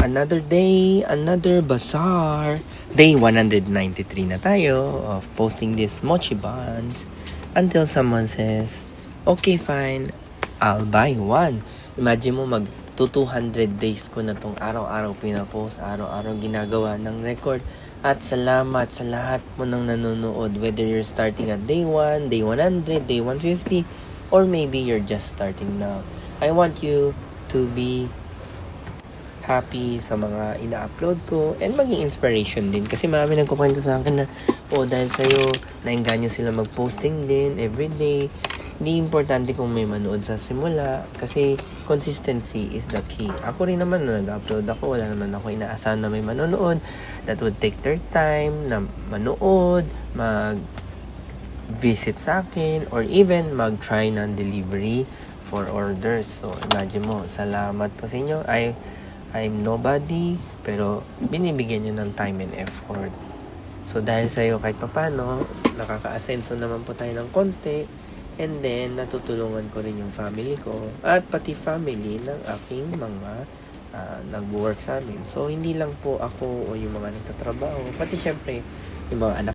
Another day, another bazaar. Day 193 na tayo of posting these mochi buns until someone says, okay fine, I'll buy one. Imagine mo mag 200 days ko na tong araw-araw pinapost, araw-araw ginagawa ng record. At salamat sa lahat mo nang nanonood, whether you're starting at day 1, day 100, day 150, or maybe you're just starting now. I want you to be happy sa mga ina-upload ko and maging inspiration din kasi marami nagkukwento sa akin na dahil sa'yo naengganyo sila mag-posting din everyday. Hindi importante kung may manood sa simula kasi consistency is the key. Ako rin naman na nag-upload ako, wala naman ako inaasahan na may manonood that would take their time na manood, mag-visit sa akin, or even mag-try ng delivery for orders. So imagine mo, salamat po sa inyo. I'm nobody, pero binibigyan nyo ng time and effort. So, dahil sa'yo kahit papano, nakaka-asenso naman po tayo ng konti. And then, natutulungan ko rin yung family ko at pati family ng aking mga nag-work sa amin. So, hindi lang po ako o yung mga nagtatrabaho, pati syempre yung mga anak